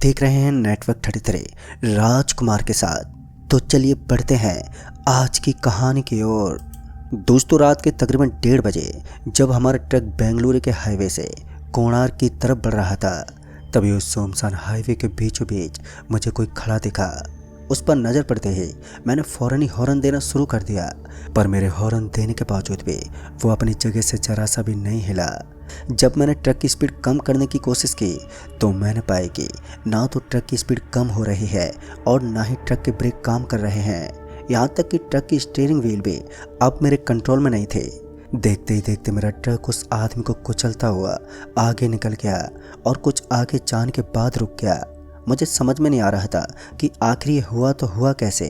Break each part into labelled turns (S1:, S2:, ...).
S1: देख रहे हैं नेटवर्क 33 राजकुमार के साथ। तो चलिए बढ़ते हैं आज की कहानी की ओर। दोस्तों, रात के तकरीबन 1:30 बजे जब हमारा ट्रक बेंगलुरु के हाईवे से कोणार्क की तरफ बढ़ रहा था, तभी उस सुनसान हाईवे के बीचों बीच मुझे कोई खड़ा दिखा। उस पर नज़र पड़ते ही मैंने फ़ौरन ही हॉर्न देना शुरू कर दिया, पर मेरे हॉर्न देने के बावजूद भी वो अपनी जगह से जरा सा भी नहीं हिला। जब मैंने ट्रक की स्पीड कम करने की कोशिश की तो मैंने पाया कि ना तो ट्रक की स्पीड कम हो रही है और ना ही ट्रक के ब्रेक काम कर रहे हैं। यहाँ तक कि ट्रक की स्टीयरिंग व्हील भी अब मेरे कंट्रोल में नहीं थे। देखते ही देखते मेरा ट्रक उस आदमी को कुचलता हुआ आगे निकल गया और कुछ आगे जाने के बाद रुक गया। मुझे समझ में नहीं आ रहा था कि आखिर ये हुआ तो हुआ कैसे।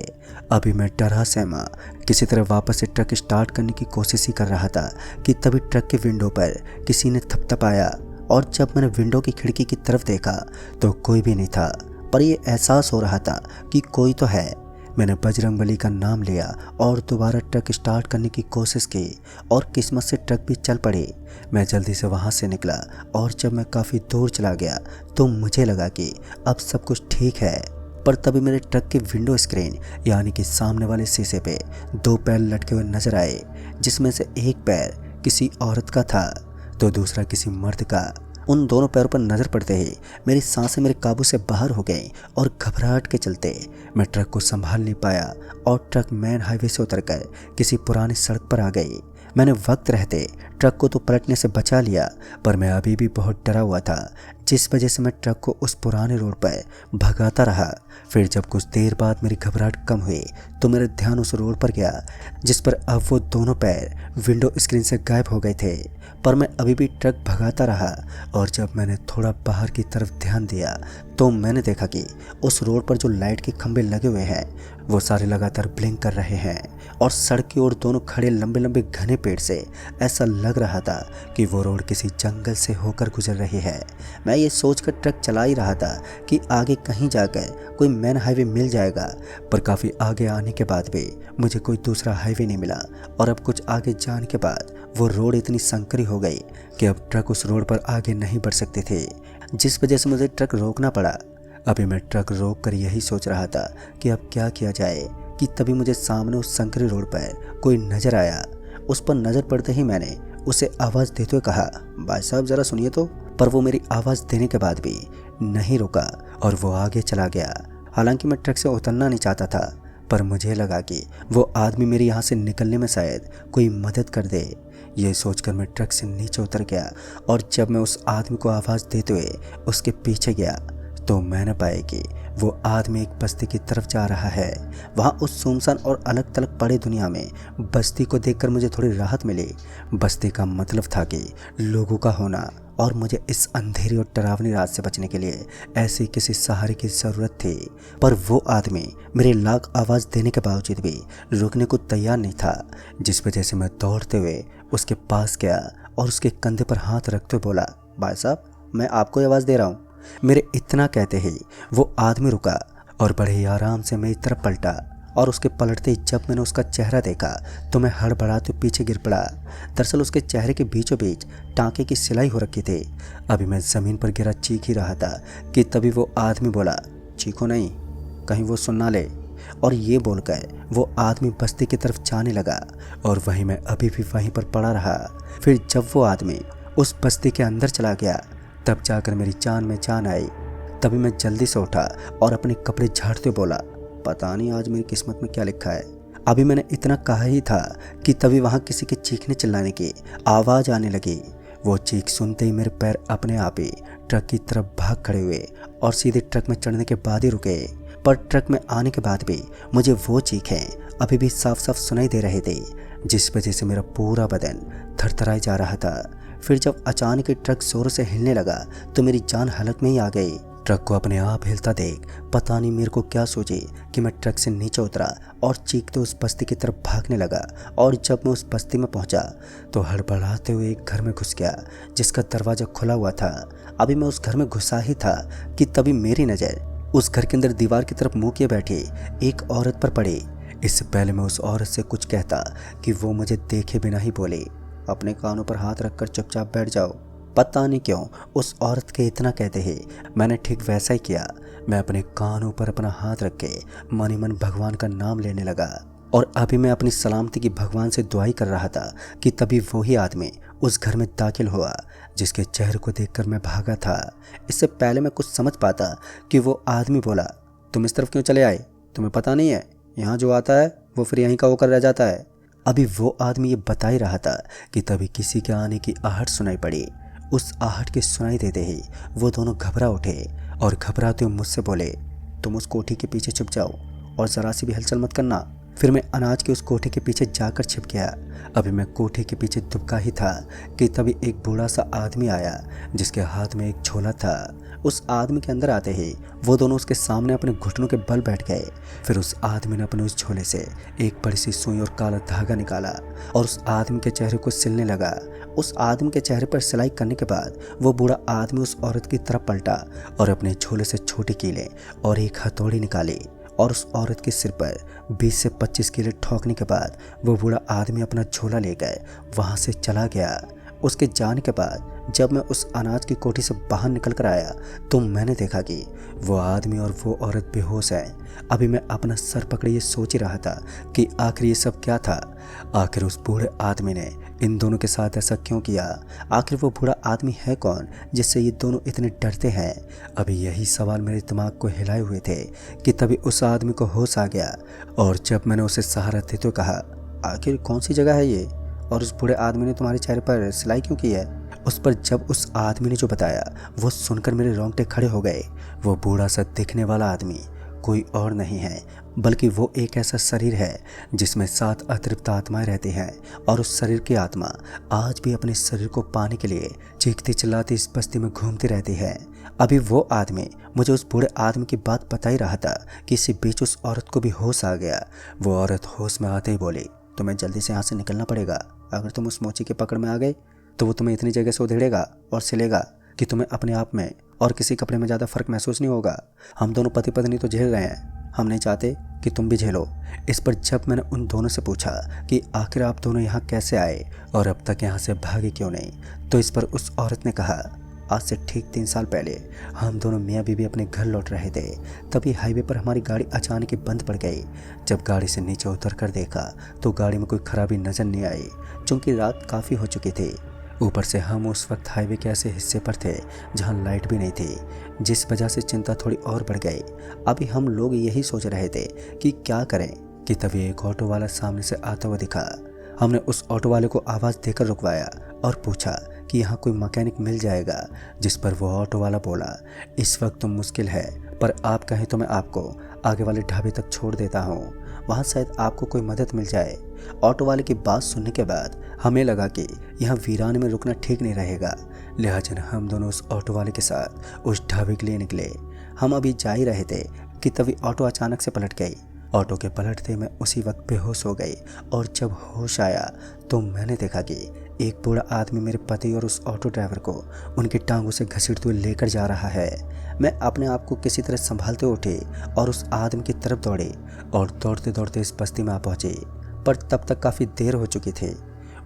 S1: अभी मैं डरा सहमा किसी तरह वापस से ट्रक स्टार्ट करने की कोशिश ही कर रहा था कि तभी ट्रक के विंडो पर किसी ने थपथपाया, और जब मैंने विंडो की खिड़की की तरफ देखा तो कोई भी नहीं था, पर यह एहसास हो रहा था कि कोई तो है। मैंने बजरंगबली का नाम लिया और दोबारा ट्रक स्टार्ट करने की कोशिश की और किस्मत से ट्रक भी चल पड़ी। मैं जल्दी से वहाँ से निकला और जब मैं काफ़ी दूर चला गया तो मुझे लगा कि अब सब कुछ ठीक है, पर तभी मेरे ट्रक के विंडो स्क्रीन यानी कि सामने वाले शीशे पे 2 पैर लटके हुए नजर आए, जिसमें से एक पैर किसी औरत का था तो दूसरा किसी मर्द का। उन दोनों पैरों पर नज़र पड़ते ही मेरी सांसें मेरे काबू से बाहर हो गईं और घबराहट के चलते मैं ट्रक को संभाल नहीं पाया और ट्रक मेन हाईवे से उतरकर किसी पुरानी सड़क पर आ गई। मैंने वक्त रहते ट्रक को तो पलटने से बचा लिया, पर मैं अभी भी बहुत डरा हुआ था, जिस वजह से मैं ट्रक को उस पुराने रोड पर भगाता रहा। फिर जब कुछ देर बाद मेरी घबराहट कम हुई तो मेरा ध्यान उस रोड पर गया जिस पर अब वो दोनों पैर विंडो स्क्रीन से गायब हो गए थे, पर मैं अभी भी ट्रक भगाता रहा। और जब मैंने थोड़ा बाहर की तरफ ध्यान दिया तो मैंने देखा कि उस रोड पर जो लाइट के खंभे लगे हुए हैं वो सारे लगातार ब्लिंक कर रहे हैं, और सड़क की ओर दोनों खड़े लंबे लंबे घने पेड़ से ऐसा लग रहा था कि वो रोड किसी जंगल से होकर गुजर रही है। मैं ये सोचकर ट्रक चला ही रहा था कि आगे कहीं जाकर कोई मेन हाईवे मिल जाएगा, पर काफ़ी आगे आने के बाद भी मुझे कोई दूसरा हाईवे नहीं मिला, और अब कुछ आगे जाने के बाद वो रोड इतनी संकरी हो गई कि अब ट्रक उस रोड पर आगे नहीं बढ़ सकते थे, जिस वजह से मुझे ट्रक रोकना पड़ा। अभी मैं ट्रक रोक कर यही सोच रहा था कि अब क्या किया जाए कि तभी मुझे सामने उस संकरी रोड पर कोई नज़र आया। उस पर नज़र पड़ते ही मैंने उसे आवाज़ देते हुए कहा, भाई साहब ज़रा सुनिए तो। पर वो मेरी आवाज़ देने के बाद भी नहीं रुका और वो आगे चला गया। हालांकि मैं ट्रक से उतरना नहीं चाहता था, पर मुझे लगा कि वो आदमी मेरे यहाँ से निकलने में शायद कोई मदद कर दे। ये सोचकर मैं ट्रक से नीचे उतर गया, और जब मैं उस आदमी को आवाज़ देते हुए उसके पीछे गया तो मैंने पाया कि वो आदमी एक बस्ती की तरफ जा रहा है। वहाँ उस सुनसान और अलग थलग पड़े दुनिया में बस्ती को देखकर मुझे थोड़ी राहत मिली। बस्ती का मतलब था कि लोगों का होना, और मुझे इस अंधेरी और डरावनी रात से बचने के लिए ऐसी किसी सहारे की ज़रूरत थी। पर वो आदमी मेरे लाख आवाज़ देने के बावजूद भी रुकने को तैयार नहीं था, जिस वजह से मैं दौड़ते हुए उसके पास गया और उसके कंधे पर हाथ रखते हुए बोला, भाई साहब मैं आपको आवाज़ दे रहा हूँ। मेरे इतना कहते ही वो आदमी रुका और बड़े ही आराम से मेरी तरफ पलटा, और उसके पलटते ही जब मैंने उसका चेहरा देखा तो मैं हड़बड़ाते पीछे गिर पड़ा। दरअसल उसके चेहरे के बीचों बीच टाँके की सिलाई हो रखी थी। अभी मैं ज़मीन पर गिरा चीख ही रहा था कि तभी वो आदमी बोला, चीखो नहीं, कहीं वो सुन ना ले। और ये बोलकर वो आदमी बस्ती की तरफ जाने लगा, और वहीं मैं अभी भी वहीं पर पड़ा रहा। फिर जब वो आदमी उस बस्ती के अंदर चला गया तब जाकर मेरी जान में जान आई। तभी मैं जल्दी से उठा और अपने कपड़े झाड़ते बोला, पता नहीं आज मेरी किस्मत में क्या लिखा है। अभी मैंने इतना कहा ही था कि तभी वहाँ किसी के चीखने चिल्लाने की आवाज़ आने लगी। वो चीख सुनते ही मेरे पैर अपने आप ही ट्रक की तरफ भाग खड़े हुए और सीधे ट्रक में चढ़ने के बाद ही रुके। पर ट्रक में आने के बाद भी मुझे वो चीखें अभी भी साफ साफ सुनाई दे रहे थे, जिस वजह से मेरा पूरा बदन थरथराए जा रहा था। फिर जब अचानक ही ट्रक जोर से हिलने लगा तो मेरी जान हलक में ही आ गई। ट्रक को अपने आप हिलता देख पता नहीं मेरे को क्या सोचे कि मैं ट्रक से नीचे उतरा और चीखते उस बस्ती की तरफ भागने लगा। और जब मैं उस बस्ती में पहुंचा तो हड़बड़ाते हुए एक घर में घुस गया जिसका दरवाज़ा खुला हुआ था। अभी मैं उस घर में घुसा ही था कि तभी मेरी नज़र उस घर के अंदर दीवार की तरफ मुँह किए बैठी एक औरत पर पड़ी। इससे पहले मैं उस औरत से कुछ कहता कि वो मुझे देखे बिना ही बोले, अपने कानों पर हाथ रखकर चुपचाप बैठ जाओ। पता नहीं क्यों उस औरत के इतना कहते ही मैंने ठीक वैसा ही किया। मैं अपने कानों पर अपना हाथ रख के मन ही मन भगवान का नाम लेने लगा और अभी मैं अपनी सलामती की भगवान से दुआई कर रहा था कि तभी वही आदमी उस घर में दाखिल हुआ जिसके चेहरे को देखकर मैं भागा था। इससे पहले मैं कुछ समझ पाता कि वो आदमी बोला, तुम इस तरफ क्यों चले आए? तुम्हें पता नहीं है यहाँ जो आता है वो फिर यहीं का होकर रह जाता है। अभी वो आदमी ये बता ही रहा था कि तभी किसी के आने की आहट सुनाई पड़ी। उस आहट के सुनाई देते ही वो दोनों घबरा उठे और घबराते हुए मुझसे बोले, तुम उस कोठी के पीछे छुप जाओ और ज़रा सी भी हलचल मत करना। फिर मैं अनाज के उस कोठे के पीछे जाकर छिप गया। अभी मैं कोठे के पीछे दुबका ही था कि तभी एक बूढ़ा सा आदमी आया जिसके हाथ में एक झोला था। उस आदमी के अंदर आते ही वो दोनों उसके सामने अपने घुटनों के बल बैठ गए। फिर उस आदमी ने अपने उस झोले से एक बड़ी सी सुई और काला धागा निकाला और उस आदमी के चेहरे को सिलने लगा। उस आदमी के चेहरे पर सिलाई करने के बाद वो बूढ़ा आदमी उस औरत की तरफ पलटा और अपने झोले से छोटी कीलें और एक हथौड़ी निकाली और उस औरत के सिर पर 20 से 25 कीले ठोकने के बाद वो बूढ़ा आदमी अपना झोला लेकर वहाँ से चला गया। उसके जाने के बाद जब मैं उस अनाज की कोठी से बाहर निकल कर आया तो मैंने देखा कि वो आदमी और वो औरत बेहोश है। अभी मैं अपना सर पकड़े ये सोच ही रहा था कि आखिर ये सब क्या था। आखिर उस बूढ़े आदमी ने इन दोनों के साथ ऐसा क्यों किया? आखिर वो बूढ़ा आदमी है कौन जिससे ये दोनों इतने डरते हैं? अभी यही सवाल मेरे दिमाग को हिलाए हुए थे कि तभी उस आदमी को होश आ गया और जब मैंने उसे सहारा देते तो कहा, आखिर कौन सी जगह है ये और उस बूढ़े आदमी ने तुम्हारे चेहरे पर सिलाई क्यों की है? उस पर जब उस आदमी ने जो बताया वो सुनकर मेरे रोंगटे खड़े हो गए। वो बूढ़ा सा दिखने वाला आदमी कोई और नहीं है बल्कि वो एक ऐसा शरीर है जिसमें 7 अतृप्त आत्माएं रहती हैं और उस शरीर की आत्मा आज भी अपने शरीर को पाने के लिए चीखती चिल्लाती इस बस्ती में घूमती रहती है। अभी वो आदमी मुझे उस बूढ़े आदमी की बात बता ही रहा था कि इसी बीच उस औरत को भी होश आ गया। वो औरत होश में आते ही बोली, तुम्हें जल्दी से यहाँ से निकलना पड़ेगा। अगर तुम उस मोची के पकड़ में आ गए तो वो तुम्हें इतनी जगह से उधेड़ेगा और सिलेगा कि तुम्हें अपने आप में और किसी कपड़े में ज़्यादा फर्क महसूस नहीं होगा। हम दोनों पति पत्नी तो झेल रहे हैं, हम नहीं चाहते कि तुम भी झेलो। इस पर जब मैंने उन दोनों से पूछा कि आखिर आप दोनों यहाँ कैसे आए और अब तक यहाँ से भागे क्यों नहीं, तो इस पर उस औरत ने कहा, आज से ठीक 3 साल पहले हम दोनों मियाँ बीवी अपने घर लौट रहे थे। तभी हाईवे पर हमारी गाड़ी अचानक ही बंद पड़ गई। जब गाड़ी से नीचे उतर कर देखा तो गाड़ी में कोई खराबी नजर नहीं आई, क्योंकि रात काफ़ी हो चुकी थी। ऊपर से हम उस वक्त हाईवे के ऐसे हिस्से पर थे जहां लाइट भी नहीं थी, जिस वजह से चिंता थोड़ी और बढ़ गई। अभी हम लोग यही सोच रहे थे कि क्या करें कि तभी एक ऑटो वाला सामने से आता हुआ दिखा। हमने उस ऑटो वाले को आवाज़ देकर रुकवाया और पूछा कि यहाँ कोई मैकेनिक मिल जाएगा, जिस पर वो ऑटो वाला बोला, इस वक्त तो मुश्किल है, पर आप कहें तो मैं आपको आगे वाले ढाबे तक छोड़ देता हूँ, वहाँ शायद आपको कोई मदद मिल जाए। ऑटो वाले की बात सुनने के बाद हमें लगा कि यहाँ वीरान में रुकना ठीक नहीं रहेगा, लिहाजा हम दोनों उस ऑटो वाले के साथ उस ढाबे के लिए निकले। हम अभी जा ही रहे थे कि तभी ऑटो अचानक से पलट गई। ऑटो के पलटते मैं उसी वक्त बेहोश हो गई और जब होश आया तो मैंने देखा कि एक बूढ़ा आदमी मेरे पति और उस ऑटो ड्राइवर को उनकी टांगों से घसीटते हुए लेकर जा रहा है। मैं अपने आप को किसी तरह संभालते उठे और उस आदमी की तरफ दौड़े और दौड़ते दौड़ते इस बस्ती में आ पहुंचे, पर तब तक काफ़ी देर हो चुकी थी।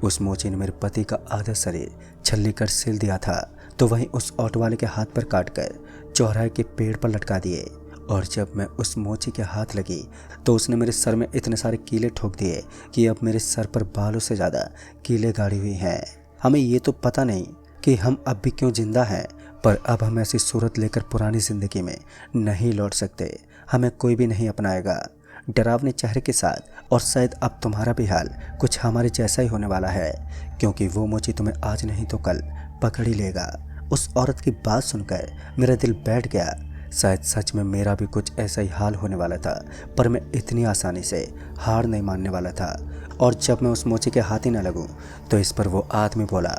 S1: उस मोची ने मेरे पति का आधा शरीर छल्ली कर सिल दिया था, तो वहीं उस ऑटो वाले के हाथ पर काट कर चौराहे के पेड़ पर लटका दिए। और जब मैं उस मोची के हाथ लगी तो उसने मेरे सर में इतने सारे कीले ठोक दिए कि अब मेरे सर पर बालों से ज़्यादा कीले गाड़ी हुई हैं। हमें ये तो पता नहीं कि हम अब भी क्यों जिंदा हैं, पर अब हम ऐसी सूरत लेकर पुरानी ज़िंदगी में नहीं लौट सकते। हमें कोई भी नहीं अपनाएगा। डरावने चेहरे के साथ, और शायद अब तुम्हारा भी हाल कुछ हमारे जैसा ही होने वाला है, क्योंकि वो मोची तुम्हें आज नहीं तो कल पकड़ ही लेगा। उस औरत की बात सुनकर मेरा दिल बैठ गया। शायद सच में मेरा भी कुछ ऐसा ही हाल होने वाला था, पर मैं इतनी आसानी से हार नहीं मानने वाला था। और जब मैं उस मोची के हाथ ही न लगूं तो इस पर वो आदमी बोला,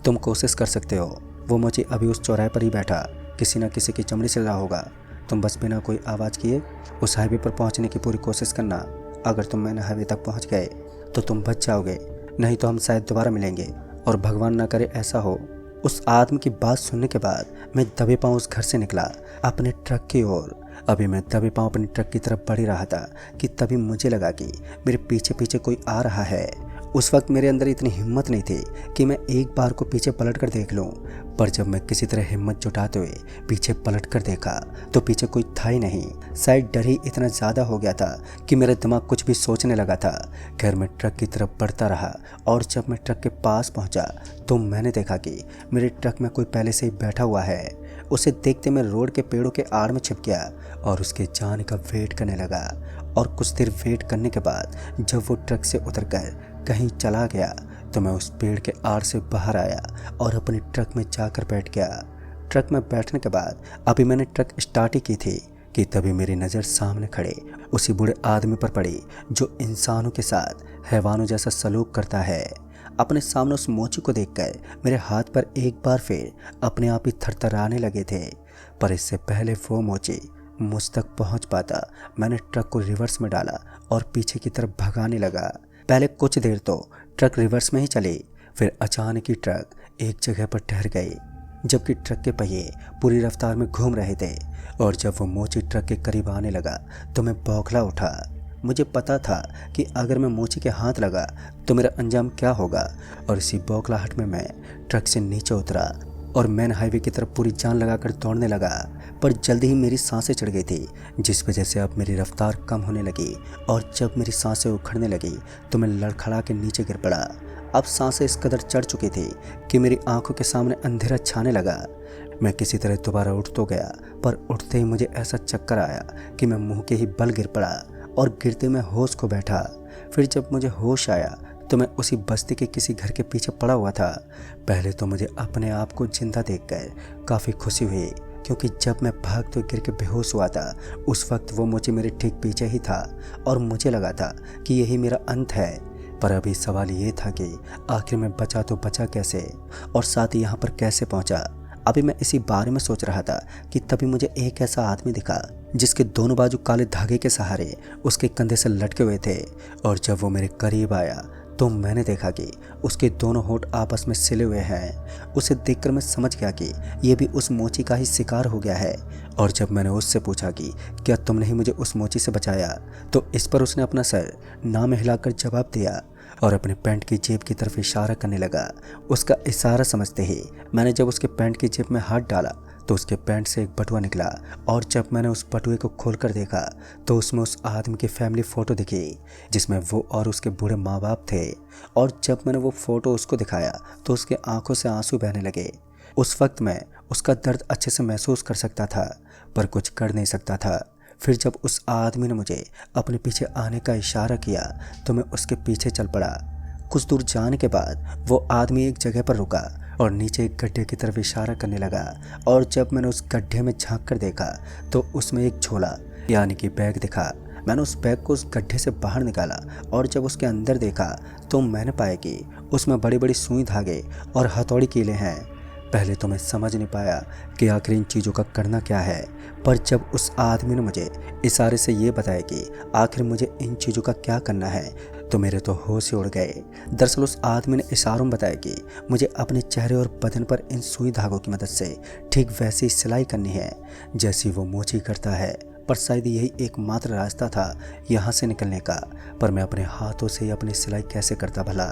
S1: तुम कोशिश कर सकते हो, वो मोची अभी उस चौराहे पर ही बैठा किसी न किसी की चमड़ी से रहा होगा। तुम बस बिना कोई आवाज़ किए उस हाईवे पर पहुंचने की पूरी कोशिश करना। अगर तुम मैंने हाईवे तक पहुंच गए तो तुम बच जाओगे, नहीं तो हम शायद दोबारा मिलेंगे, और भगवान ना करे ऐसा हो। उस आदमी की बात सुनने के बाद मैं दबे पांव उस घर से निकला अपने ट्रक की ओर। अभी मैं दबे पांव अपने ट्रक की तरफ बढ़ ही रहा था कि तभी मुझे लगा कि मेरे पीछे पीछे कोई आ रहा है। उस वक्त मेरे अंदर इतनी हिम्मत नहीं थी कि मैं एक बार को पीछे पलट कर देख लूं, पर जब मैं किसी तरह हिम्मत जुटाते हुए पीछे पलट कर देखा तो पीछे कोई था ही नहीं। शायद डर ही इतना ज़्यादा हो गया था कि मेरा दिमाग कुछ भी सोचने लगा था। खैर मैं ट्रक की तरफ बढ़ता रहा और जब मैं ट्रक के पास पहुंचा तो मैंने देखा कि मेरे ट्रक में कोई पहले से ही बैठा हुआ है। उसे देखते मैं रोड के पेड़ों के आड़ में छिप गया और उसके जाने का वेट करने लगा। और कुछ देर वेट करने के बाद जब वो ट्रक से उतरकर कहीं चला गया तो मैं उस पेड़ के आड़ से बाहर आया और अपने ट्रक में जाकर बैठ गया। ट्रक में बैठने के बाद अभी मैंने ट्रक स्टार्ट ही की थी कि तभी मेरी नज़र सामने खड़े उसी बूढ़े आदमी पर पड़ी जो इंसानों के साथ हैवानों जैसा सलूक करता है। अपने सामने उस मोची को देखकर मेरे हाथ पर एक बार फिर अपने आप ही थरथराने लगे थे, पर इससे पहले वो मोची मुझ तक पहुंच पाता मैंने ट्रक को रिवर्स में डाला और पीछे की तरफ भगाने लगा। पहले कुछ देर तो ट्रक रिवर्स में ही चली, फिर अचानक ही ट्रक एक जगह पर ठहर गई जबकि ट्रक के पहिए पूरी रफ्तार में घूम रहे थे। और जब वो मोची ट्रक के करीब आने लगा तो मैं बौखला उठा। मुझे पता था कि अगर मैं मोची के हाथ लगा तो मेरा अंजाम क्या होगा, और इसी बौखलाहट में मैं ट्रक से नीचे उतरा और मेन हाईवे की तरफ पूरी जान लगाकर दौड़ने लगा। पर जल्दी ही मेरी सांसें चढ़ गई थी, जिस वजह से अब मेरी रफ्तार कम होने लगी और जब मेरी सांसें उखड़ने लगी तो मैं लड़खड़ा के नीचे गिर पड़ा। अब सांसें इस कदर चढ़ चुकी थी कि मेरी आंखों के सामने अंधेरा छाने लगा। मैं किसी तरह दोबारा उठ तो गया, पर उठते ही मुझे ऐसा चक्कर आया कि मैं मुंह के ही बल गिर पड़ा और गिरते में होश को बैठा। फिर जब मुझे होश आया तो मैं उसी बस्ती के किसी घर के पीछे पड़ा हुआ था। पहले तो मुझे अपने आप को जिंदा देखकर काफ़ी खुशी हुई, क्योंकि जब मैं भागते गिर के बेहोश हुआ था उस वक्त वो मुझे मेरे ठीक पीछे ही था और मुझे लगा था कि यही मेरा अंत है। पर अभी सवाल ये था कि आखिर में बचा तो बचा कैसे और साथ ही यहाँ पर कैसे पहुँचा। अभी मैं इसी बारे में सोच रहा था कि तभी मुझे एक ऐसा आदमी दिखा जिसके दोनों बाजू काले धागे के सहारे उसके कंधे से लटके हुए थे। और जब वो मेरे करीब आया तो मैंने देखा कि उसके दोनों होंठ आपस में सिले हुए हैं। उसे देखकर मैं समझ गया कि ये भी उस मोची का ही शिकार हो गया है। और जब मैंने उससे पूछा कि क्या तुमने ही मुझे उस मोची से बचाया, तो इस पर उसने अपना सर ना में हिलाकर जवाब दिया और अपने पैंट की जेब की तरफ इशारा करने लगा। उसका इशारा समझते ही मैंने जब उसके पैंट की जेब में हाथ डाला तो उसके पैंट से एक बटुआ निकला और जब मैंने उस बटुए को खोलकर देखा तो उसमें उस आदमी की फैमिली फ़ोटो दिखी जिसमें वो और उसके बूढ़े माँ बाप थे। और जब मैंने वो फ़ोटो उसको दिखाया तो उसके आंखों से आंसू बहने लगे। उस वक्त मैं उसका दर्द अच्छे से महसूस कर सकता था, पर कुछ कर नहीं सकता था। फिर जब उस आदमी ने मुझे अपने पीछे आने का इशारा किया तो मैं उसके पीछे चल पड़ा। कुछ दूर जाने के बाद वो आदमी एक जगह पर रुका और नीचे एक गड्ढे की तरफ इशारा करने लगा। और जब मैंने उस गड्ढे में झांक कर देखा तो उसमें एक झोला यानी कि बैग दिखा। मैंने उस बैग को उस गड्ढे से बाहर निकाला और जब उसके अंदर देखा तो मैंने पाया कि उसमें बड़ी बड़ी सुई धागे और हथौड़ी कीले हैं। पहले तो मैं समझ नहीं पाया कि आखिर इन चीज़ों का करना क्या है, पर जब उस आदमी ने मुझे इशारे से ये बताया कि आखिर मुझे इन चीज़ों का क्या करना है तो मेरे तो होश ही उड़ गए। दरअसल उस आदमी ने इशारों में बताया कि मुझे अपने चेहरे और बदन पर इन सुई धागों की मदद से ठीक वैसी सिलाई करनी है जैसी वो मोची करता है, पर शायद यही एकमात्र रास्ता था यहाँ से निकलने का। पर मैं अपने हाथों से अपनी सिलाई कैसे करता भला।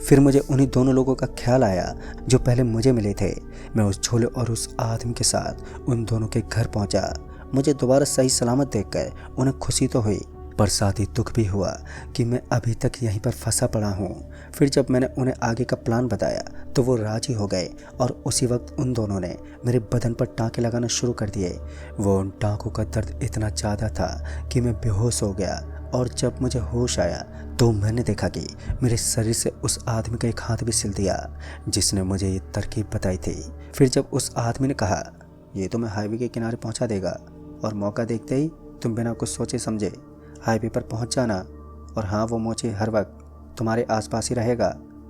S1: फिर मुझे उन्हीं दोनों लोगों का ख्याल आया जो पहले मुझे मिले थे। मैं उस झोले और उस आदमी के साथ उन दोनों के घर पहुँचा। मुझे दोबारा सही सलामत देखकर उन्हें खुशी तो हुई, पर साथ ही दुख भी हुआ कि मैं अभी तक यहीं पर फंसा पड़ा हूँ। फिर जब मैंने उन्हें आगे का प्लान बताया तो वो राजी हो गए और उसी वक्त उन दोनों ने मेरे बदन पर टाँके लगाना शुरू कर दिए। वो उन टाँकों का दर्द इतना ज़्यादा था कि मैं बेहोश हो गया। और जब मुझे होश आया तो मैंने देखा कि मेरे शरीर से उस आदमी का एक हाथ भी सिल दिया जिसने मुझे ये तरकीब बताई थी। फिर जब उस आदमी ने कहा ये तुम्हें हाईवे के किनारे पहुँचा देगा और मौका देखते ही तुम बिना कुछ सोचे समझे हाईवे पर पहुंच जाना, और हाँ वो मोची हर वक्त तुम्हारे आसपास ही रहेगा,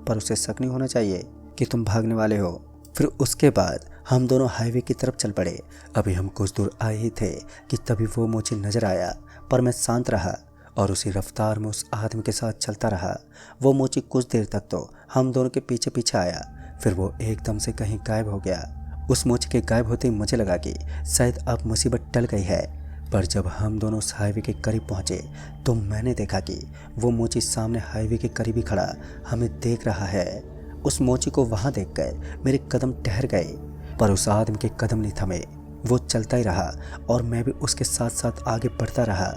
S1: पर उसे शक नहीं होना चाहिए कि तुम भागने वाले हो। फिर उसके बाद हम दोनों हाईवे की तरफ चल पड़े। अभी हम कुछ दूर आए ही थे कि तभी वो मोची नज़र आया, पर मैं शांत रहा और उसी रफ्तार में उस आदमी के साथ चलता रहा। वो मोची कुछ देर तक तो हम दोनों के पीछे पीछे आया, फिर वो एकदम से कहीं गायब हो गया। उस मोची के गायब होते ही मुझे लगा कि शायद अब मुसीबत टल गई है। पर जब हम दोनों उस हाईवे के करीब पहुंचे तो मैंने देखा कि वो मोची सामने हाईवे के करीब ही खड़ा हमें देख रहा है। उस मोची को वहां देखकर मेरे कदम ठहर गए, पर उस आदमी के कदम नहीं थमे। वो चलता ही रहा और मैं भी उसके साथ साथ आगे बढ़ता रहा।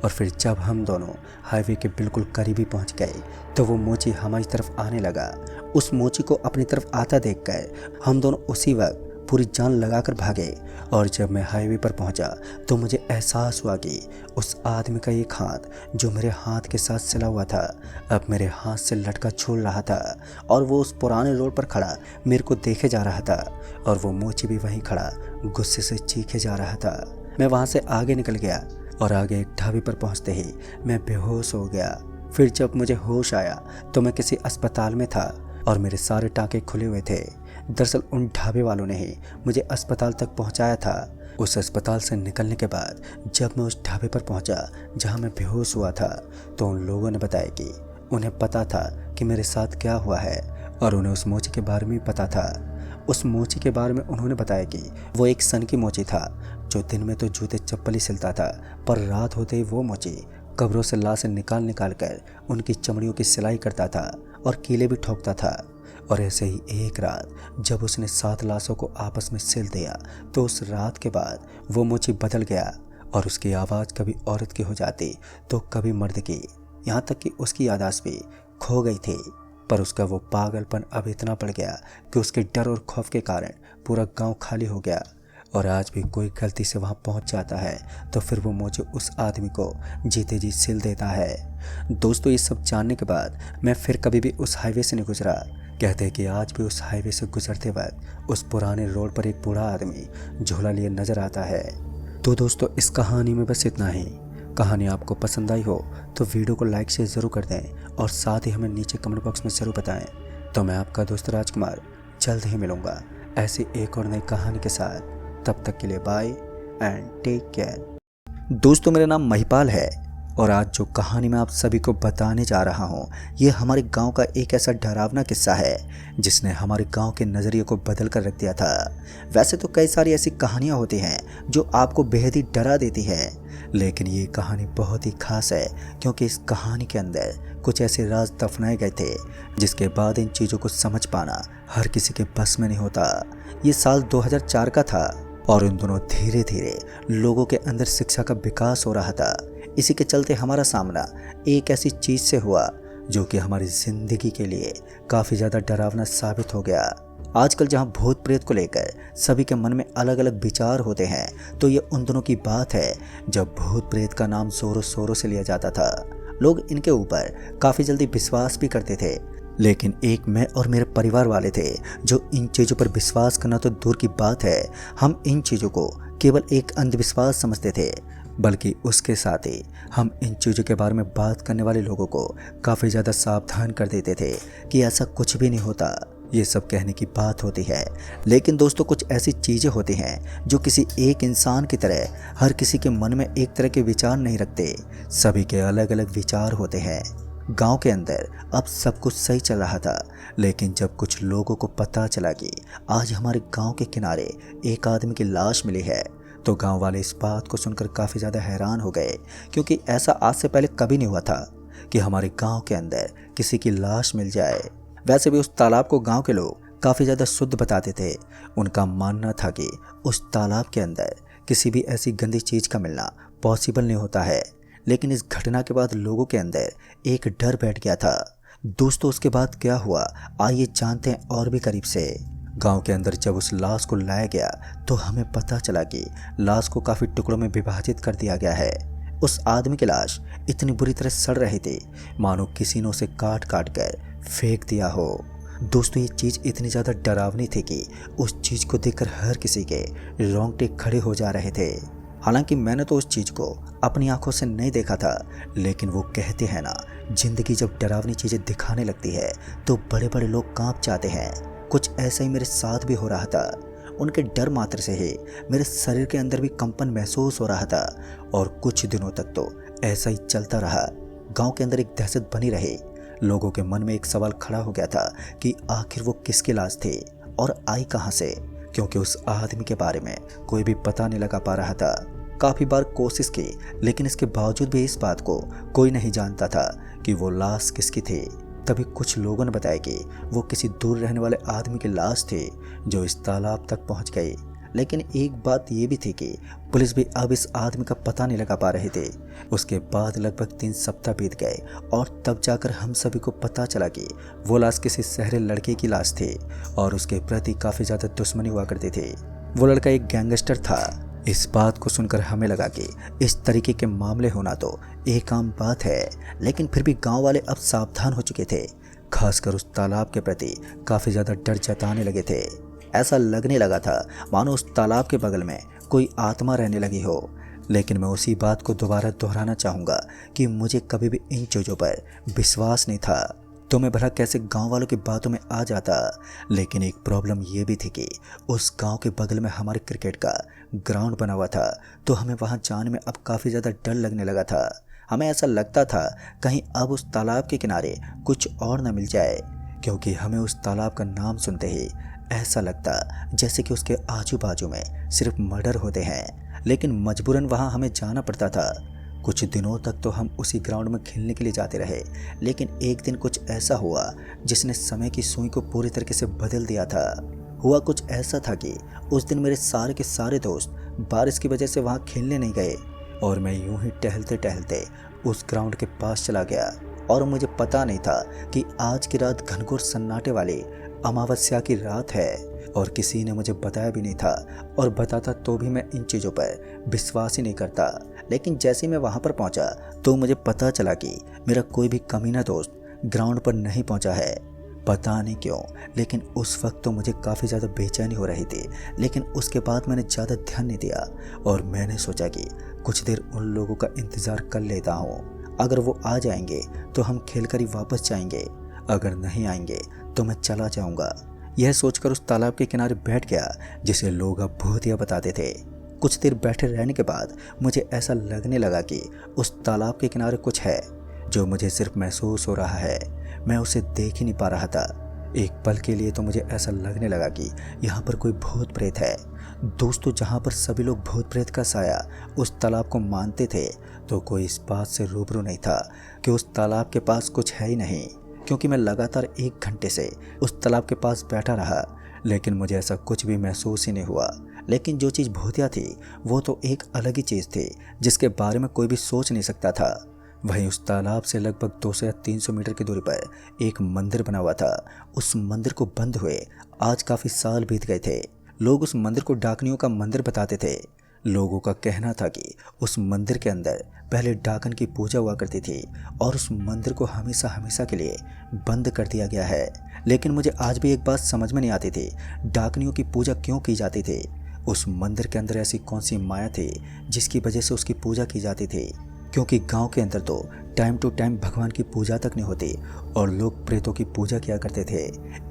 S1: और फिर जब हम दोनों हाईवे के बिल्कुल करीब ही पहुंच गए तो वो मोची हमारी तरफ आने लगा। उस मोची को अपनी तरफ आता देखकर हम दोनों उसी वक्त पूरी जान लगाकर भागे। और जब मैं हाईवे पर पहुंचा तो मुझे एहसास हुआ कि उस आदमी का एक हाथ जो मेरे हाथ के साथ सिला हुआ था अब मेरे हाथ से लटका छोड़ रहा था, और वो उस पुराने रोड पर खड़ा मेरे को देखे जा रहा था। और वो मोची भी वहीं खड़ा गुस्से से चीखे जा रहा था। मैं वहाँ से आगे निकल गया और आगे एक ढाबे पर पहुँचते ही मैं बेहोश हो गया। फिर जब मुझे होश आया तो मैं किसी अस्पताल में था और मेरे सारे टाँके खुले हुए थे। दरअसल उन ढाबे वालों ने ही मुझे अस्पताल तक पहुंचाया था। उस अस्पताल से निकलने के बाद जब मैं उस ढाबे पर पहुंचा जहां मैं बेहोश हुआ था तो उन लोगों ने बताया कि उन्हें पता था कि मेरे साथ क्या हुआ है, और उन्हें उस मोची के बारे में भी पता था। उस मोची के बारे में उन्होंने बताया कि वो एक सन की मोची था जो दिन में तो जूते चप्पल ही सिलता था, पर रात होते ही वो मोची कब्रों से लाशें निकाल कर उनकी चमड़ियों की सिलाई करता था और कीले भी ठोकता था। और ऐसे ही एक रात जब उसने 7 लाशों को आपस में सिल दिया तो उस रात के बाद वो मोची बदल गया और उसकी आवाज़ कभी औरत की हो जाती तो कभी मर्द की, यहाँ तक कि उसकी याददाश्त भी खो गई थी। पर उसका वो पागलपन अब इतना बढ़ गया कि उसके डर और खौफ के कारण पूरा गांव खाली हो गया। और आज भी कोई गलती से वहां पहुंच जाता है तो फिर वो मोची उस आदमी को जीते जी सिल देता है। दोस्तों, ये सब जानने के बाद मैं फिर कभी भी उस हाईवे से नहीं गुजरा। कहते हैं कि आज भी उस हाईवे से गुजरते वक्त उस पुराने रोड पर एक बूढ़ा आदमी झोला लिए नजर आता है। तो दोस्तों, इस कहानी में बस इतना ही। कहानी आपको पसंद आई हो तो वीडियो को लाइक शेयर ज़रूर कर दें और साथ ही हमें नीचे कमेंट बॉक्स में ज़रूर बताएं। तो मैं आपका दोस्त राजकुमार जल्द ही मिलूँगा ऐसी एक और नई कहानी के साथ। तब तक के लिए बाय एंड टेक केयर। दोस्तों, मेरा नाम महिपाल है और आज जो कहानी मैं आप सभी को बताने जा रहा हूँ ये हमारे गांव का एक ऐसा डरावना किस्सा है जिसने हमारे गांव के नज़रिए को बदल कर रख दिया था। वैसे तो कई सारी ऐसी कहानियाँ होती हैं जो आपको बेहद ही डरा देती हैं, लेकिन ये कहानी बहुत ही खास है क्योंकि इस कहानी के अंदर कुछ ऐसे राज दफनाए गए थे जिसके बाद इन चीज़ों को समझ पाना हर किसी के बस में नहीं होता। ये साल 2004 का था और उन दोनों धीरे धीरे लोगों के अंदर शिक्षा का विकास हो रहा था। इसी के चलते हमारा सामना एक ऐसी चीज़ से हुआ जो कि हमारी ज़िंदगी के लिए काफ़ी ज़्यादा डरावना साबित हो गया। आजकल जहां भूत प्रेत को लेकर सभी के मन में अलग अलग विचार होते हैं तो ये उन दिनों की बात है जब भूत प्रेत का नाम ज़ोरों शोरों से लिया जाता था। लोग इनके ऊपर काफ़ी जल्दी विश्वास भी करते थे, लेकिन एक मैं और मेरे परिवार वाले थे जो इन चीज़ों पर विश्वास करना तो दूर की बात है, हम इन चीज़ों को केवल एक अंधविश्वास समझते थे, बल्कि उसके साथ ही हम इन चीज़ों के बारे में बात करने वाले लोगों को काफ़ी ज़्यादा सावधान कर देते थे कि ऐसा कुछ भी नहीं होता, ये सब कहने की बात होती है। लेकिन दोस्तों, कुछ ऐसी चीज़ें होती हैं जो किसी एक इंसान की तरह हर किसी के मन में एक तरह के विचार नहीं रखते, सभी के अलग अलग विचार होते हैं। गांव के अंदर अब सब कुछ सही चल रहा था, लेकिन जब कुछ लोगों को पता चला कि आज हमारे गांव के किनारे एक आदमी की लाश मिली है तो गांव वाले इस बात को सुनकर काफ़ी ज़्यादा हैरान हो गए, क्योंकि ऐसा आज से पहले कभी नहीं हुआ था कि हमारे गांव के अंदर किसी की लाश मिल जाए। वैसे भी उस तालाब को गांव के लोग काफ़ी ज़्यादा शुद्ध बताते थे। उनका मानना था कि उस तालाब के अंदर किसी भी ऐसी गंदी चीज़ का मिलना पॉसिबल नहीं होता है। लेकिन इस घटना के बाद लोगों के अंदर एक डर बैठ गया था। दोस्तों, उसके बाद क्या हुआ आइए जानते हैं और भी करीब से। गांव के अंदर जब उस लाश को लाया गया तो हमें पता चला कि लाश को काफ़ी टुकड़ों में विभाजित कर दिया गया है। उस आदमी की लाश इतनी बुरी तरह सड़ रही थी मानो किसी ने उसे काट काट कर फेंक दिया हो। दोस्तों, ये चीज़ इतनी ज़्यादा डरावनी थी कि उस चीज़ को देखकर हर किसी के रोंगटे खड़े हो जा रहे थे। हालांकि मैंने तो उस चीज़ को अपनी आंखों से नहीं देखा था, लेकिन वो कहते हैं ना, जिंदगी जब डरावनी चीज़ें दिखाने लगती है तो बड़े बड़े लोग कांप जाते हैं। कुछ ऐसा ही मेरे साथ भी हो रहा था। उनके डर मात्र से ही मेरे शरीर के अंदर भी कंपन महसूस हो रहा था और कुछ दिनों तक तो ऐसा ही चलता रहा। गांव के अंदर एक दहशत बनी रही। लोगों के मन में एक सवाल खड़ा हो गया था कि आखिर वो किसकी लाश थी और आई कहाँ से, क्योंकि उस आदमी के बारे में कोई भी पता नहीं लगा पा रहा था। काफ़ी बार कोशिश की, लेकिन इसके बावजूद भी इस बात को कोई नहीं जानता था कि वो लाश किसकी थी। तभी कुछ लोगों ने बताया कि वो किसी दूर रहने वाले आदमी की लाश थी जो इस तालाब तक पहुंच गई। लेकिन एक बात ये भी थी कि पुलिस भी अब इस आदमी का पता नहीं लगा पा रही थी। उसके बाद लगभग 3 सप्ताह बीत गए और तब जाकर हम सभी को पता चला कि वो लाश किसी शहरी लड़के की लाश थी और उसके प्रति काफ़ी ज़्यादा दुश्मनी हुआ करती थी। वो लड़का एक गैंगस्टर था। इस बात को सुनकर हमें लगा कि इस तरीके के मामले होना तो एक आम बात है, लेकिन फिर भी गांव वाले अब सावधान हो चुके थे। खासकर उस तालाब के प्रति काफ़ी ज़्यादा डर जताने लगे थे। ऐसा लगने लगा था मानो उस तालाब के बगल में कोई आत्मा रहने लगी हो। लेकिन मैं उसी बात को दोबारा दोहराना चाहूँगा कि मुझे कभी भी इन चीज़ों पर विश्वास नहीं था, तो मैं भला कैसे गांव वालों की बातों में आ जाता। लेकिन एक प्रॉब्लम ये भी थी कि उस गांव के बगल में हमारे क्रिकेट का ग्राउंड बना हुआ था, तो हमें वहां जाने में अब काफ़ी ज़्यादा डर लगने लगा था। हमें ऐसा लगता था कहीं अब उस तालाब के किनारे कुछ और न मिल जाए, क्योंकि हमें उस तालाब का नाम सुनते ही ऐसा लगता जैसे कि उसके आजू बाजू में सिर्फ मर्डर होते हैं। लेकिन मजबूरन वहाँ हमें जाना पड़ता था। कुछ दिनों तक तो हम उसी ग्राउंड में खेलने के लिए जाते रहे, लेकिन एक दिन कुछ ऐसा हुआ जिसने समय की सुई को पूरी तरीके से बदल दिया था। हुआ कुछ ऐसा था कि उस दिन मेरे सारे के सारे दोस्त बारिश की वजह से वहाँ खेलने नहीं गए और मैं यूं ही टहलते टहलते उस ग्राउंड के पास चला गया। और मुझे पता नहीं था कि आज की रात घनघोर सन्नाटे वाली अमावस्या की रात है, और किसी ने मुझे बताया भी नहीं था, और बताता तो भी मैं इन चीज़ों पर विश्वास ही नहीं करता। लेकिन जैसे मैं वहाँ पर पहुँचा तो मुझे पता चला कि मेरा कोई भी कमीना दोस्त ग्राउंड पर नहीं पहुँचा है। पता नहीं क्यों, लेकिन उस वक्त तो मुझे काफ़ी ज़्यादा बेचैनी हो रही थी। लेकिन उसके बाद मैंने ज़्यादा ध्यान नहीं दिया और मैंने सोचा कि कुछ देर उन लोगों का इंतज़ार कर लेता हूँ। अगर वो आ जाएंगे तो हम खेल कर ही वापस जाएंगे, अगर नहीं आएंगे तो मैं चला जाऊंगा। यह सोचकर उस तालाब के किनारे बैठ गया जिसे लोग अब भूतिया बताते थे। कुछ देर बैठे रहने के बाद मुझे ऐसा लगने लगा कि उस तालाब के किनारे कुछ है जो मुझे सिर्फ महसूस हो रहा है, मैं उसे देख ही नहीं पा रहा था। एक पल के लिए तो मुझे ऐसा लगने लगा कि यहाँ पर कोई भूत प्रेत है। दोस्तों, जहाँ पर सभी लोग भूत प्रेत का साया उस तालाब को मानते थे, तो कोई इस बात से रूबरू नहीं था कि उस तालाब के पास कुछ है ही नहीं। क्योंकि मैं लगातार 1 घंटे से उस तालाब के पास बैठा रहा, लेकिन मुझे ऐसा कुछ भी महसूस ही नहीं हुआ। लेकिन जो चीज़ भूतिया थी वो तो एक अलग ही चीज़ थी जिसके बारे में कोई भी सोच नहीं सकता था। वहीं उस तालाब से लगभग 200 या 300 मीटर की दूरी पर एक मंदिर बना हुआ था। उस मंदिर को बंद हुए आज काफ़ी साल बीत गए थे। लोग उस मंदिर को डाकनियों का मंदिर बताते थे। लोगों का कहना था कि उस मंदिर के अंदर पहले डाकन की पूजा हुआ करती थी और उस मंदिर को हमेशा हमेशा के लिए बंद कर दिया गया है। लेकिन मुझे आज भी एक बात समझ में नहीं आती थी, डाकनियों की पूजा क्यों की जाती थी। उस मंदिर के अंदर ऐसी कौन सी माया थी जिसकी वजह से उसकी पूजा की जाती थी। क्योंकि गांव के अंदर तो टाइम टू टाइम भगवान की पूजा तक नहीं होती और लोग प्रेतों की पूजा किया करते थे।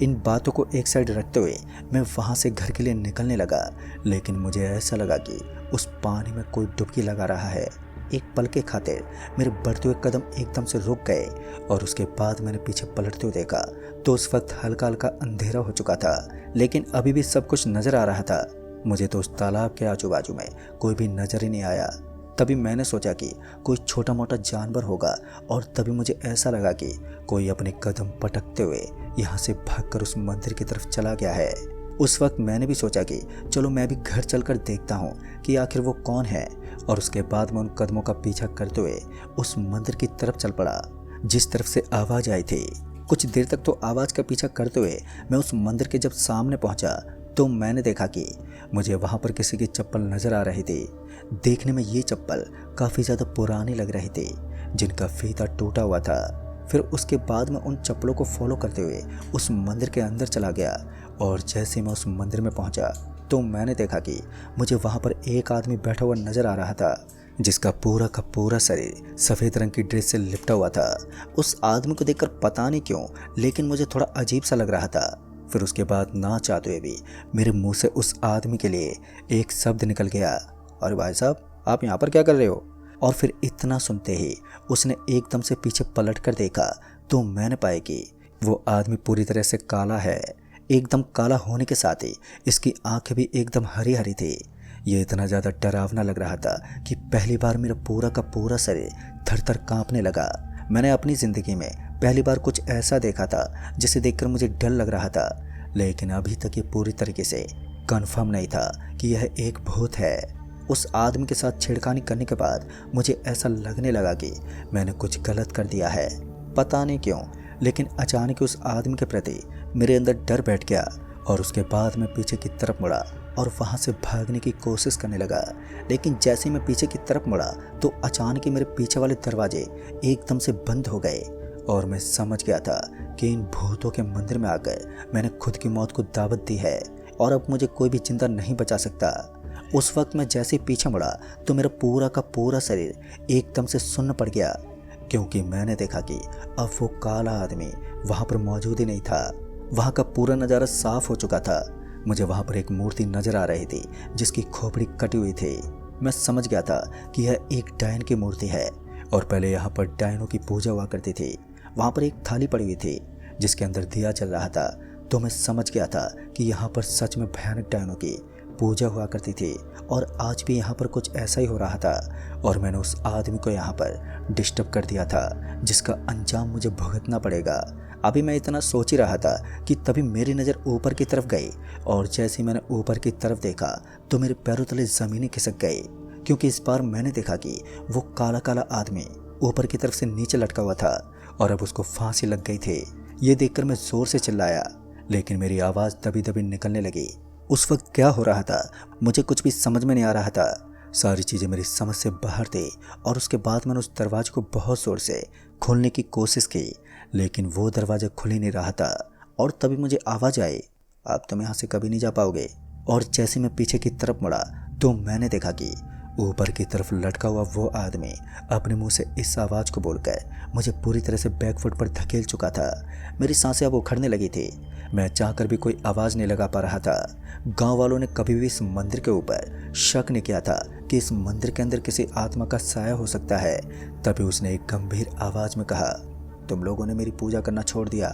S1: इन बातों को एक साइड रखते हुए मैं वहां से घर के लिए निकलने लगा, लेकिन मुझे ऐसा लगा कि उस पानी में कोई डुबकी लगा रहा है। एक पल के खातिर मेरे बढ़ते हुए कदम एकदम से रुक गए और उसके बाद मैंने पीछे पलटते हुए देखा तो उस वक्त हल्का हल्का अंधेरा हो चुका था, लेकिन अभी भी सब कुछ नजर आ रहा था। मुझे तो उस तालाब के आजू बाजू में कोई भी नजर ही नहीं आया। तभी मैंने सोचा कि कोई छोटा मोटा जानवर होगा और तभी मुझे ऐसा लगा कि कोई अपने कदम पटकते हुए यहाँ से भागकर उस मंदिर की तरफ चला गया है। उस वक्त मैंने भी सोचा कि चलो मैं भी घर चलकर देखता हूँ कि आखिर वो कौन है, और उसके बाद मैं उन कदमों का पीछा करते हुए उस मंदिर की तरफ चल पड़ा जिस तरफ से आवाज़ आई थी। कुछ देर तक तो आवाज़ का पीछा करते हुए मैं उस मंदिर के जब सामने पहुँचा तो मैंने देखा कि मुझे वहाँ पर किसी की चप्पल नज़र आ रही थी। देखने में ये चप्पल काफ़ी ज़्यादा पुरानी लग रही थी, जिनका फीता टूटा हुआ था। फिर उसके बाद मैं उन चप्पलों को फॉलो करते हुए उस मंदिर के अंदर चला गया, और जैसे मैं उस मंदिर में पहुंचा तो मैंने देखा कि मुझे वहाँ पर एक आदमी बैठा हुआ नज़र आ रहा था जिसका पूरा का पूरा शरीर सफ़ेद रंग की ड्रेस से लिपटा हुआ था। उस आदमी को देखकर पता नहीं क्यों, लेकिन मुझे थोड़ा अजीब सा लग रहा था। फिर उसके बाद ना चाहते हुए भी मेरे मुंह से उस आदमी के लिए एक शब्द निकल गया, अरे भाई साहब, आप यहाँ पर क्या कर रहे हो। और फिर इतना सुनते ही उसने एकदम से पीछे पलट कर देखा तो मैंने पाया कि वो आदमी पूरी तरह से काला है। एकदम काला होने के साथ ही इसकी आंखें भी एकदम हरी हरी थी। ये इतना ज़्यादा डरावना लग रहा था कि पहली बार मेरा पूरा का पूरा शरीर थर थर काँपने लगा। मैंने अपनी ज़िंदगी में पहली बार कुछ ऐसा देखा था जिसे देखकर मुझे डर लग रहा था, लेकिन अभी तक ये पूरी तरीके से कंफर्म नहीं था कि यह एक भूत है। उस आदमी के साथ छेड़खानी करने के बाद मुझे ऐसा लगने लगा कि मैंने कुछ गलत कर दिया है। पता नहीं क्यों, लेकिन अचानक उस आदमी के प्रति मेरे अंदर डर बैठ गया और उसके बाद मैं पीछे की तरफ मुड़ा और वहाँ से भागने की कोशिश करने लगा। लेकिन जैसे ही मैं पीछे की तरफ मुड़ा तो अचानक ही मेरे पीछे वाले दरवाजे एकदम से बंद हो गए और मैं समझ गया था कि इन भूतों के मंदिर में आकर मैंने खुद की मौत को दावत दी है और अब मुझे कोई भी जिंदा नहीं बचा सकता। उस वक्त मैं जैसे ही पीछे मुड़ा तो मेरा पूरा का पूरा शरीर एकदम से सुन्न पड़ गया, क्योंकि मैंने देखा कि अब वो काला आदमी वहाँ पर मौजूद ही नहीं था। वहाँ का पूरा नज़ारा साफ हो चुका था। मुझे वहाँ पर एक मूर्ति नजर आ रही थी जिसकी खोपड़ी कटी हुई थी। मैं समझ गया था कि यह एक डायन की मूर्ति है और पहले यहाँ पर डायनों की पूजा हुआ करती थी। वहाँ पर एक थाली पड़ी हुई थी जिसके अंदर दिया चल रहा था, तो मैं समझ गया था कि यहाँ पर सच में भयानक डायनों की पूजा हुआ करती थी और आज भी यहाँ पर कुछ ऐसा ही हो रहा था और मैंने उस आदमी को यहाँ पर डिस्टर्ब कर दिया था जिसका अंजाम मुझे भुगतना पड़ेगा। अभी मैं इतना सोच ही रहा था कि तभी मेरी नज़र ऊपर की तरफ गई और जैसे ही मैंने ऊपर की तरफ देखा तो मेरे पैरों तले ज़मीनें खिसक गई, क्योंकि इस बार मैंने देखा कि वो काला काला आदमी ऊपर की तरफ से नीचे लटका हुआ था और अब उसको फांसी लग गई थी। ये देखकर मैं ज़ोर से चिल्लाया, लेकिन मेरी आवाज़ दबी दबी निकलने लगी। उस वक्त क्या हो रहा था मुझे कुछ भी समझ में नहीं आ रहा था। सारी चीज़ें मेरी समझ से बाहर थी और उसके बाद मैंने उस दरवाजे को बहुत ज़ोर से खोलने की कोशिश की, लेकिन वो दरवाज़ा खुल ही नहीं रहा था। और तभी मुझे आवाज़ आई, अब तुम यहाँ से कभी नहीं जा पाओगे। और जैसे मैं पीछे की तरफ मुड़ा तो मैंने देखा कि ऊपर की तरफ लटका हुआ वो आदमी अपने मुंह से इस आवाज़ को बोलकर मुझे पूरी तरह से बैकफुट पर धकेल चुका था। मेरी सांसें अब उखड़ने लगी थी। मैं चाहकर भी कोई आवाज़ नहीं लगा पा रहा था। गांव वालों ने कभी भी इस मंदिर के ऊपर शक नहीं किया था कि इस मंदिर के अंदर किसी आत्मा का साया हो सकता है। तभी उसने एक गंभीर आवाज़ में कहा, तुम लोगों ने मेरी पूजा करना छोड़ दिया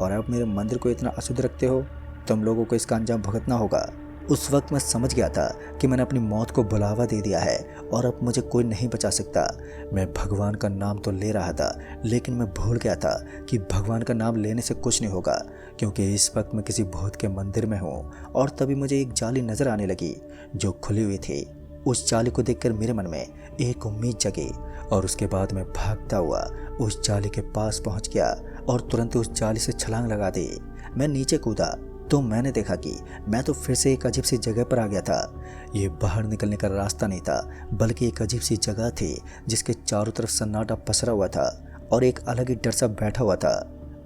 S1: और अब मेरे मंदिर को इतना अशुद्ध रखते हो, तुम लोगों को इसका अंजाम भुगतना होगा। उस वक्त मैं समझ गया था कि मैंने अपनी मौत को बुलावा दे दिया है और अब मुझे कोई नहीं बचा सकता। मैं भगवान का नाम तो ले रहा था, लेकिन मैं भूल गया था कि भगवान का नाम लेने से कुछ नहीं होगा, क्योंकि इस वक्त मैं किसी भूत के मंदिर में हूँ। और तभी मुझे एक जाली नज़र आने लगी जो खुली हुई थी। उस जाली को देखकर मेरे मन में एक उम्मीद जगी और उसके बाद मैं भागता हुआ उस जाली के पास पहुँच गया और तुरंत उस जाली से छलांग लगा दी। मैं नीचे कूदा तो मैंने देखा कि मैं तो फिर से एक अजीब सी जगह पर आ गया था। ये बाहर निकलने का रास्ता नहीं था, बल्कि एक अजीब सी जगह थी जिसके चारों तरफ सन्नाटा पसरा हुआ था और एक अलग ही डर सा बैठा हुआ था।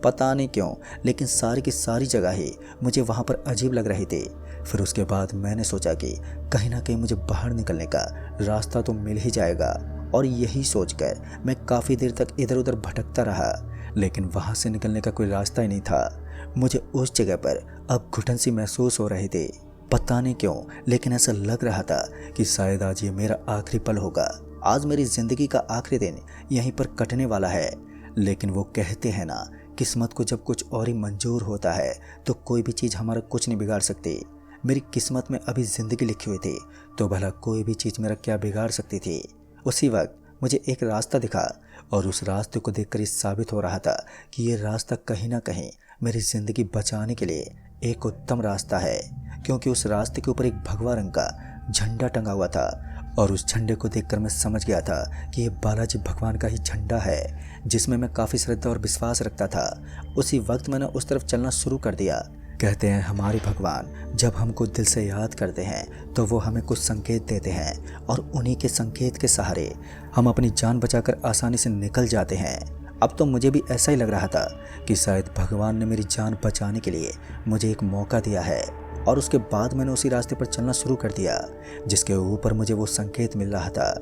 S1: पता नहीं क्यों, लेकिन सारी की सारी जगह ही मुझे वहाँ पर अजीब लग रही थी। फिर उसके बाद मैंने सोचा कि कहीं ना कहीं मुझे बाहर निकलने का रास्ता तो मिल ही जाएगा, और यही सोचकर मैं काफ़ी देर तक इधर उधर भटकता रहा, लेकिन वहाँ से निकलने का कोई रास्ता ही नहीं था। मुझे उस जगह पर अब घुटन सी महसूस हो रही थी। पता नहीं क्यों, लेकिन ऐसा लग रहा था कि शायद आज ये मेरा आखिरी पल होगा। आज मेरी ज़िंदगी का आखिरी दिन यहीं पर कटने वाला है। लेकिन वो कहते हैं ना, किस्मत को जब कुछ और ही मंजूर होता है तो कोई भी चीज़ हमारा कुछ नहीं बिगाड़ सकती। मेरी किस्मत में अभी ज़िंदगी लिखी हुई थी, तो भला कोई भी चीज़ मेरा क्या बिगाड़ सकती थी। उसी वक्त मुझे एक रास्ता दिखा और उस रास्ते को देखकर ये साबित हो रहा था कि ये रास्ता कहीं ना कहीं मेरी ज़िंदगी बचाने के लिए एक उत्तम रास्ता है, क्योंकि उस रास्ते के ऊपर एक भगवा रंग का झंडा टंगा हुआ था और उस झंडे को देखकर मैं समझ गया था कि ये बालाजी भगवान का ही झंडा है, जिसमें मैं काफ़ी श्रद्धा और विश्वास रखता था। उसी वक्त मैंने उस तरफ चलना शुरू कर दिया। कहते हैं हमारे भगवान जब हमको दिल से याद करते हैं तो वो हमें कुछ संकेत देते हैं और उन्हीं के संकेत के सहारे हम अपनी जान बचाकर आसानी से निकल जाते हैं। अब तो मुझे भी ऐसा ही लग रहा था कि शायद भगवान ने मेरी जान बचाने के लिए मुझे एक मौका दिया है। और उसके बाद मैंने उसी रास्ते पर चलना शुरू कर दिया जिसके ऊपर मुझे वो संकेत मिल रहा था।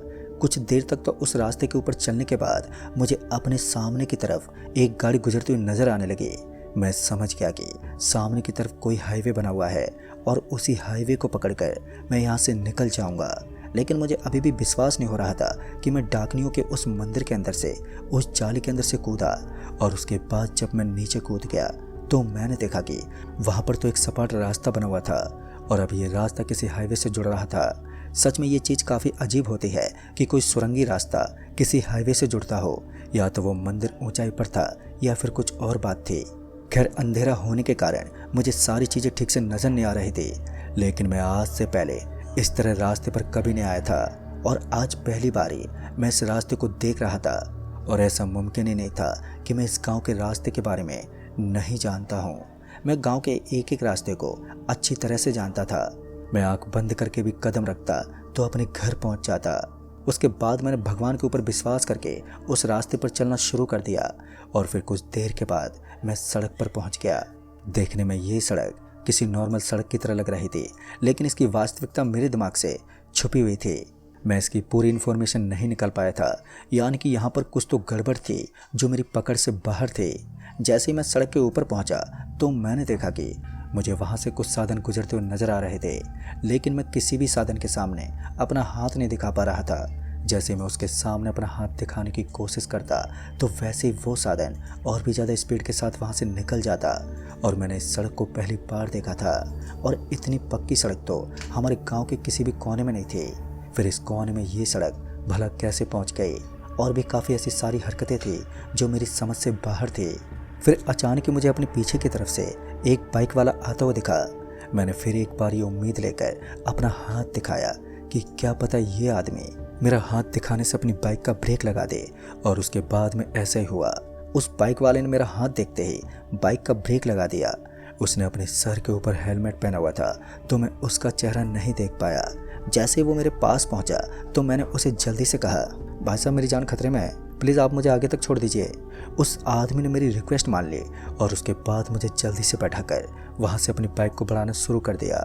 S1: कुछ देर तक तो उस रास्ते के ऊपर चलने के बाद मुझे अपने सामने की तरफ एक गाड़ी गुजरती हुई नजर आने लगी। मैं समझ गया कि सामने की तरफ कोई हाईवे बना हुआ है और उसी हाईवे को पकड़कर मैं यहाँ से निकल जाऊँगा। लेकिन मुझे अभी भी विश्वास नहीं हो रहा था कि मैं डाकनियों के उस मंदिर के अंदर से उस जाली के अंदर से कूदा। और उसके बाद जब मैं नीचे कूद गया तो मैंने देखा कि वहाँ पर तो एक सपाट रास्ता बना हुआ था और अब ये रास्ता किसी हाईवे से जुड़ रहा था। सच में ये चीज़ काफ़ी अजीब होती है कि कोई सुरंगी रास्ता किसी हाईवे से जुड़ता हो, या तो वो मंदिर ऊंचाई पर था या फिर कुछ और बात थी। खैर, अंधेरा होने के कारण मुझे सारी चीज़ें ठीक से नजर नहीं आ रही थी, लेकिन मैं आज से पहले इस तरह रास्ते पर कभी नहीं आया था और आज पहली बारी मैं इस रास्ते को देख रहा था। और ऐसा मुमकिन ही नहीं था कि मैं इस गांव के रास्ते के बारे में नहीं जानता हूँ। मैं गांव के एक एक रास्ते को अच्छी तरह से जानता था। मैं आंख बंद करके भी कदम रखता तो अपने घर पहुंच जाता। उसके बाद मैंने भगवान के ऊपर विश्वास करके उस रास्ते पर चलना शुरू कर दिया और फिर कुछ देर के बाद मैं सड़क पर पहुंच गया। देखने में ये सड़क किसी नॉर्मल सड़क की तरह लग रही थी, लेकिन इसकी वास्तविकता मेरे दिमाग से छुपी हुई थी। मैं इसकी पूरी इन्फॉर्मेशन नहीं निकाल पाया था, यानी कि यहाँ पर कुछ तो गड़बड़ थी जो मेरी पकड़ से बाहर थी। जैसे ही मैं सड़क के ऊपर पहुँचा तो मैंने देखा कि मुझे वहाँ से कुछ साधन गुजरते हुए नजर आ रहे थे, लेकिन मैं किसी भी साधन के सामने अपना हाथ नहीं दिखा पा रहा था। जैसे मैं उसके सामने अपना हाथ दिखाने की कोशिश करता तो वैसे ही वो साधन और भी ज़्यादा स्पीड के साथ वहाँ से निकल जाता। और मैंने इस सड़क को पहली बार देखा था और इतनी पक्की सड़क तो हमारे गांव के किसी भी कोने में नहीं थी। फिर इस कोने में ये सड़क भला कैसे पहुँच गई? और भी काफ़ी ऐसी सारी हरकतें थी जो मेरी समझ से बाहर थी। फिर अचानक ही मुझे अपने पीछे की तरफ से एक बाइक वाला आता हुआ दिखा। मैंने फिर एक बार ये उम्मीद लेकर अपना हाथ दिखाया कि क्या पता ये आदमी मेरा हाथ दिखाने से अपनी बाइक का ब्रेक लगा दे, और उसके बाद में ऐसा ही हुआ। उस बाइक वाले ने मेरा हाथ देखते ही बाइक का ब्रेक लगा दिया। उसने अपने सर के ऊपर हेलमेट पहना हुआ था तो मैं उसका चेहरा नहीं देख पाया। जैसे वो मेरे पास पहुंचा तो मैंने उसे जल्दी से कहा, भाई साहब मेरी जान खतरे में है, प्लीज़ आप मुझे आगे तक छोड़ दीजिए। उस आदमी ने मेरी रिक्वेस्ट मान ली और उसके बाद मुझे जल्दी से बैठाकर वहाँ से अपनी बाइक को बढ़ाना शुरू कर दिया।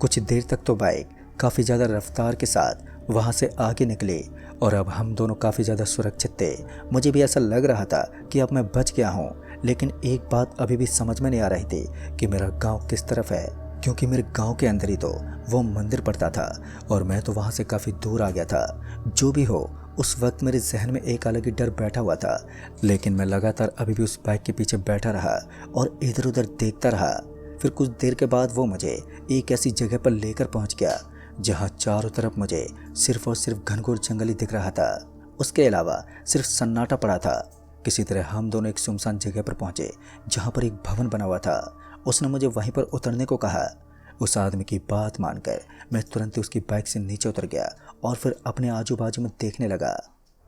S1: कुछ देर तक तो बाइक काफ़ी ज़्यादा रफ्तार के साथ वहाँ से आगे निकली और अब हम दोनों काफ़ी ज़्यादा सुरक्षित थे। मुझे भी ऐसा लग रहा था कि अब मैं बच गया हूँ, लेकिन एक बात अभी भी समझ में नहीं आ रही थी कि मेरा गांव किस तरफ है, क्योंकि मेरे गांव के अंदर ही तो वो मंदिर पड़ता था और मैं तो वहाँ से काफ़ी दूर आ गया था। जो भी हो, उस वक्त मेरे जहन में एक अलग ही डर बैठा हुआ था, लेकिन मैं लगातार अभी भी उस बाइक के पीछे बैठा रहा और इधर उधर देखता रहा। फिर कुछ देर के बाद वो मुझे एक ऐसी जगह पर लेकर पहुँच गया जहाँ चारों तरफ मुझे सिर्फ और सिर्फ घनघोर जंगल ही दिख रहा था। उसके अलावा सिर्फ सन्नाटा पड़ा था। किसी तरह हम दोनों एक सुनसान जगह पर पहुंचे जहाँ पर एक भवन बना हुआ था। उसने मुझे वहीं पर उतरने को कहा। उस आदमी की बात मानकर मैं तुरंत ही उसकी बाइक से नीचे उतर गया और फिर अपने आजू बाजू में देखने लगा।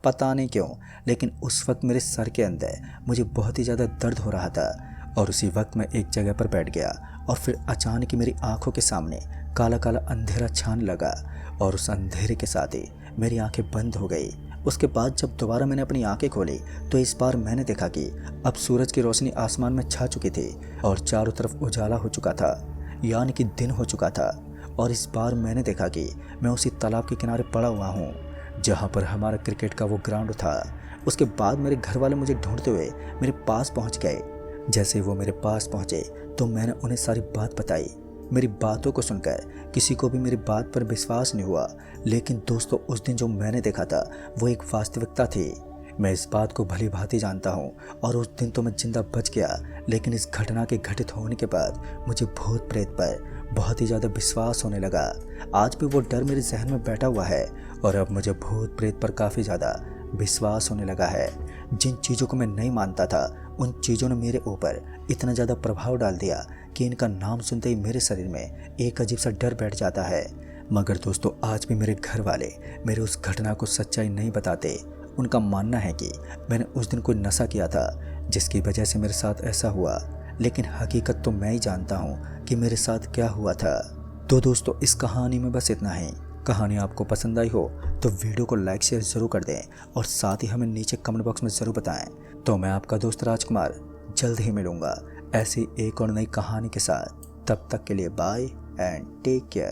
S1: पता नहीं क्यों, लेकिन उस वक्त मेरे सर के अंदर मुझे बहुत ही ज़्यादा दर्द हो रहा था और उसी वक्त मैं एक जगह पर बैठ गया और फिर अचानक ही मेरी आंखों के सामने काला काला अंधेरा छाने लगा और उस अंधेरे के साथ ही मेरी आंखें बंद हो गई। उसके बाद जब दोबारा मैंने अपनी आंखें खोली तो इस बार मैंने देखा कि अब सूरज की रोशनी आसमान में छा चुकी थी और चारों तरफ उजाला हो चुका था, यानी कि दिन हो चुका था। और इस बार मैंने देखा कि मैं उसी तालाब के किनारे पड़ा हुआ हूँ जहाँ पर हमारा क्रिकेट का वो ग्राउंड था। उसके बाद मेरे घर वाले मुझे ढूंढते हुए मेरे पास पहुँच गए। जैसे वो मेरे पास पहुँचे तो मैंने उन्हें सारी बात बताई। मेरी बातों को सुनकर किसी को भी मेरी बात पर विश्वास नहीं हुआ, लेकिन दोस्तों उस दिन जो मैंने देखा था वो एक वास्तविकता थी। मैं इस बात को भली भांति जानता हूँ और उस दिन तो मैं जिंदा बच गया, लेकिन इस घटना के घटित होने के बाद मुझे भूत प्रेत पर बहुत ही ज़्यादा विश्वास होने लगा। आज भी वो डर मेरे जहन में बैठा हुआ है और अब मुझे भूत प्रेत पर काफ़ी ज़्यादा विश्वास होने लगा है। जिन चीज़ों को मैं नहीं मानता था उन चीज़ों ने मेरे ऊपर इतना ज़्यादा प्रभाव डाल दिया कि इनका नाम सुनते ही मेरे शरीर में एक अजीब सा डर बैठ जाता है। मगर दोस्तों आज भी मेरे घर वाले मेरे उस घटना को सच्चाई नहीं बताते। उनका मानना है कि मैंने उस दिन कोई नशा किया था जिसकी वजह से मेरे साथ ऐसा हुआ, लेकिन हकीकत तो मैं ही जानता हूँ कि मेरे साथ क्या हुआ था। तो दोस्तों इस कहानी में बस इतना ही। कहानी आपको पसंद आई हो तो वीडियो को लाइक शेयर ज़रूर कर दें और साथ ही हमें नीचे कमेंट बॉक्स में ज़रूर बताएं। तो मैं आपका दोस्त राजकुमार जल्द ही मिलूँगा ऐसी एक और नई कहानी के साथ। तब तक के लिए बाय एंड टेक केयर।